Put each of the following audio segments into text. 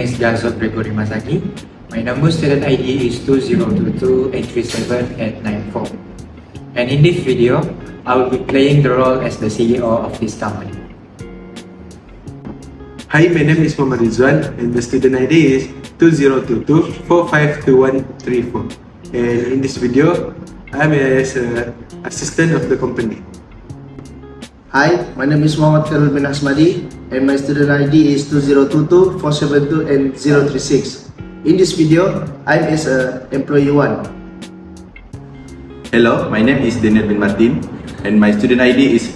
is Jason Gregory Masaki. My number student ID is 2022-837-894. And in this video, I will be playing the role as the CEO of this company. Hi, my name is Muhammad Rizwan and the student ID is 2022-452134. And in this video, I am as assistant of the company. Hi, my name is Muhammad Khairul bin Asmadi and my student ID is 2022-472 and 036. In this video, I'm as employee 1. Hello, my name is Daniel bin Martin and my student ID is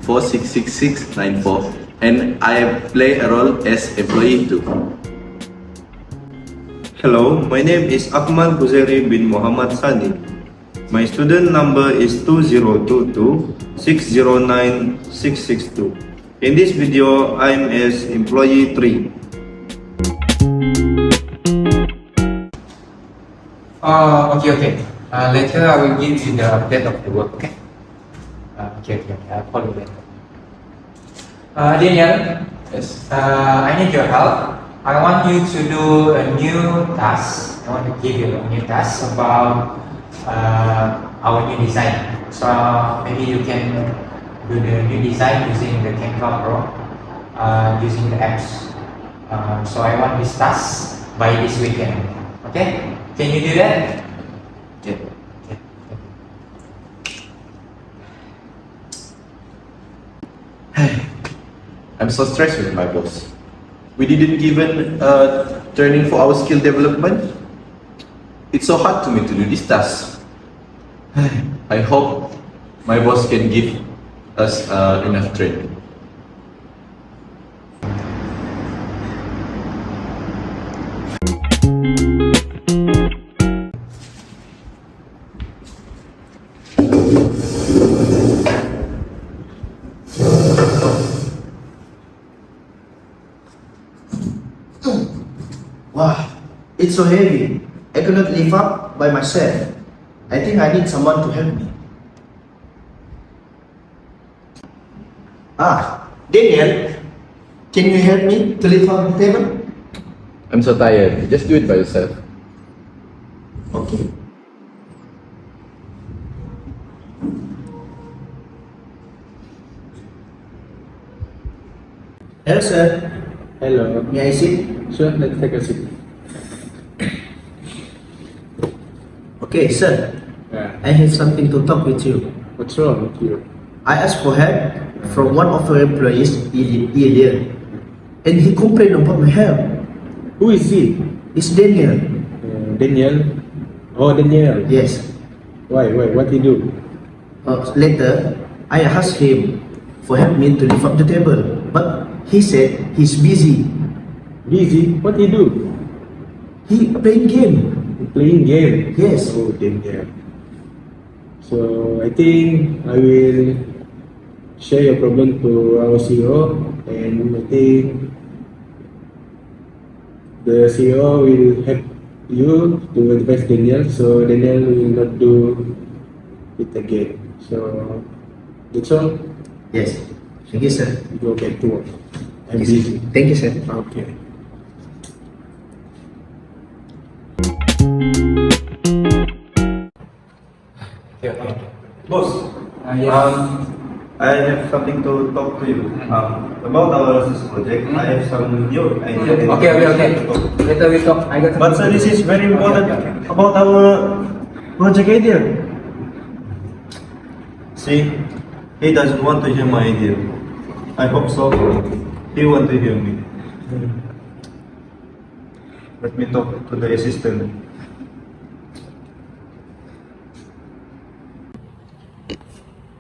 2022-466694 and I play a role as employee 2. Hello, my name is Akmal Buzairi bin Muhammad Sani. My student number is 2022-609-662. In this video, I'm as employee 3. Okay. Later I will give you the update of the work, okay? Okay, I'll call you later. Daniel, yes. I need your help. I want you to do a new task. I want to give you a new task about our new design. So maybe you can do the new design using the Canva Pro, using the apps. So I want this task by this weekend. Okay? Can you do that? Yeah. I'm so stressed with my boss. We didn't even training for our skill development. It's so hard to me to do this task. I hope my boss can give us enough training. Wow, it's so heavy. I cannot lift up by myself. I think I need someone to help me. Daniel, can you help me to lift up the table? I'm so tired. Just do it by yourself. Okay. Hello, sir. Hello. May I sit? Sure, let's take a seat. Okay, sir. Yeah. I have something to talk with you. What's wrong with you? I asked for help from one of your employees earlier, and he complained about my help. Who is he? It's Daniel. Daniel. Oh, Daniel. Yes. Why? What he do? Later, I asked him for help me to lift up the table, but he said he's busy. Busy? What he do? He playing game. Playing game. Yes. Oh, Daniel. So I think I will share your problem to our CEO, and I think the CEO will help you to advise Daniel, so Daniel will not do it again. So that's all. Yes. Thank you, sir. Go back to work. I'm busy. Thank you, sir. Okay. Okay. Boss, Yes. I have something to talk to you. About our research project, I have some new idea. Okay. Later we talk. I got But sir, this is very important about our project idea. See, he doesn't want to hear my idea. I hope so. He want to hear me. Let me talk to the assistant.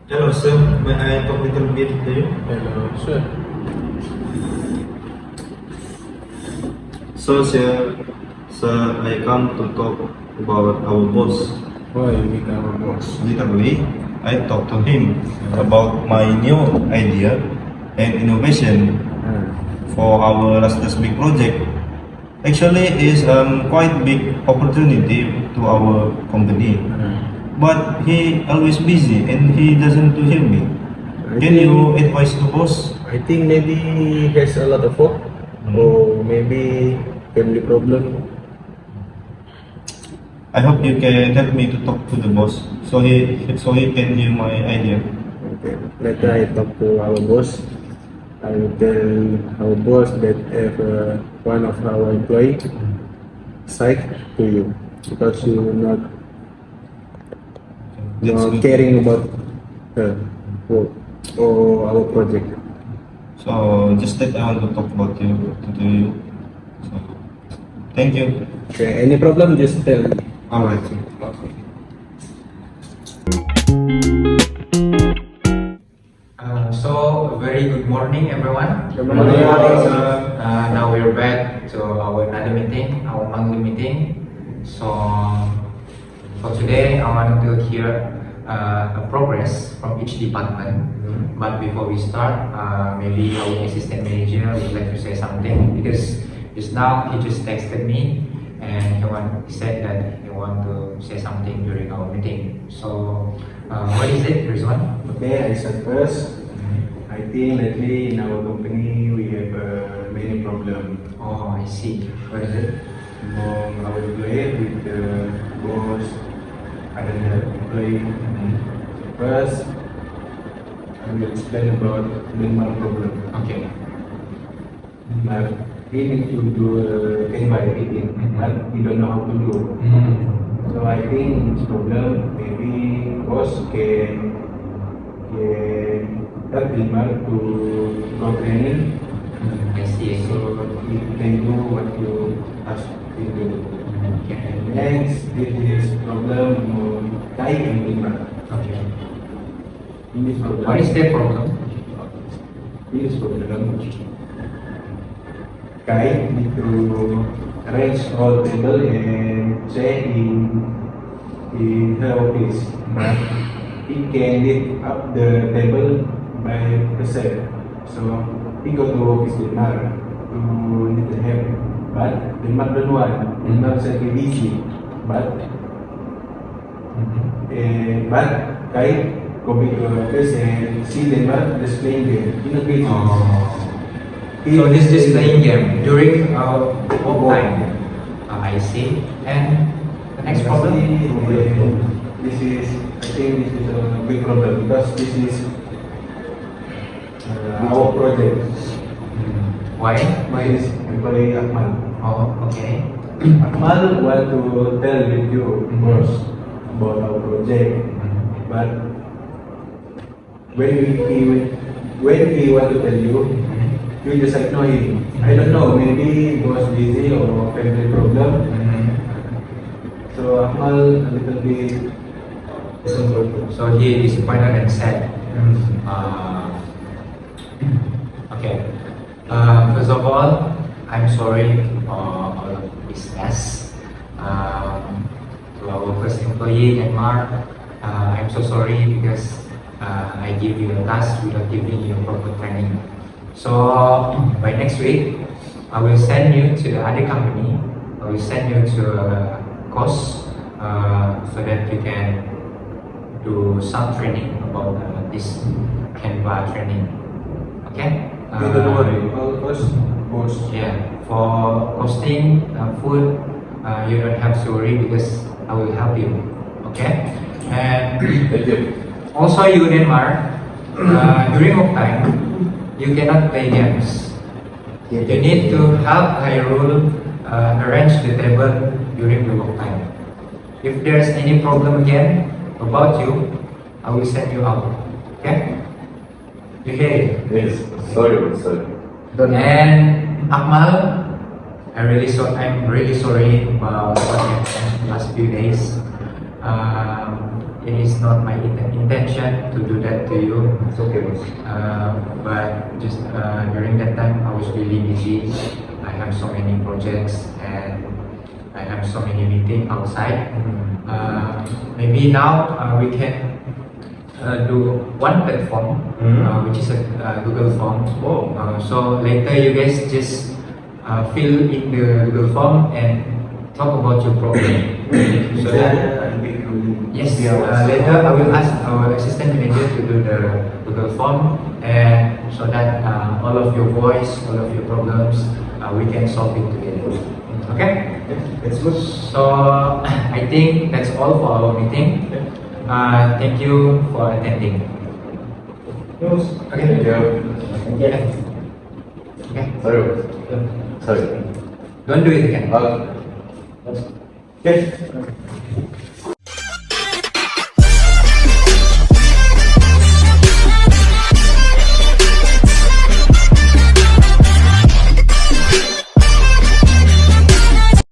Hello, sir. May I talk a little bit to you? Hello. Sure. So, sir, I come to talk about our boss. Why with our boss? Literally, I talked to him about my new idea and innovation for our last big project. Actually, it's quite big opportunity to our company. But he always busy and he doesn't to hear me. Can you advise the boss? I think maybe he has a lot of work. or maybe family problem. I hope you can help me to talk to the boss so he can hear my idea. Okay. Later I talk to our boss. I will tell our boss that if one of our employee sick to you because you not That's good. caring about her work or our project. So just that I want to talk about you to you. So thank you. Okay. Any problem? Just tell me. Alright. So, a very good morning, everyone. Good morning. Now we're back to our another meeting, our monthly meeting. So, for today, I want to hear a progress from each department. But before we start, maybe our assistant manager would like to say something because just now he just texted me and he said that he want to say something during our meeting. So, what is it, Rizwan? Okay, I start first. I think lately in our company we have many problems Oh, I see. What is it? among our employee with the boss, other employee. First, I will explain about Myanmar problem. Okay. But we need to do inviting, but we don't know how to do. So I think this problem maybe boss can help Myanmar to go training. I see. I see. So you can do what you ask to do. Okay. And next, this is problem Kai and Myanmar. Okay. In this problem, What is the problem? this problem, Kai need to arrange all table and say in her office, but he can lift up the table by herself. So he go to office Myanmar to need help, but Myanmar don't want. Myanmar said he busy, but but Kai go back to her office and see Myanmar just playing game in a game. So this is playing game during our work time. I see. And the next problem? This is, I think this is a big problem because this is our project. Why? My employee Akmal. Oh, okay. Akmal want to tell with you, boss, about our project, but when he want to tell you, you just ignore him. I don't know, maybe boss busy or family problem. So Akmal a little bit disappointed. So he is disappointed and sad. Okay. First of all, I'm sorry for all of this mess. To our first employee, Myanmar, I'm so sorry because I give you a task without giving you proper training. So by next week, I will send you to the other company. I will send you to a course so that you can do some training about this Canva training. Okay? You don't worry, all cost, boss. Yeah, for costing food, you don't have to worry because I will help you. Okay? And Thank you. also you, Myanmar, during work time, you cannot play games. You need to help Hyrule arrange the table during the work time. If there's any problem again about you, I will send you out. Okay? You hear it? Yes. Sorry. And Akmal, I'm really sorry about what happened last few days. It is not my intention to do that to you. It's okay, boss. But just during that time, I was really busy. I have so many projects and I have so many meetings outside. Maybe now we can do one platform, which is a Google Form. So later you guys just fill in the Google Form and talk about your problem. So that yes, later I will ask our assistant manager to do the Google Form, and so that all of your voice, all of your problems we can solve it together. Okay? That's good. So I think that's all for our meeting. Thank you for attending. Yes. Okay. Okay. Okay. Sorry. Don't do it again. Okay.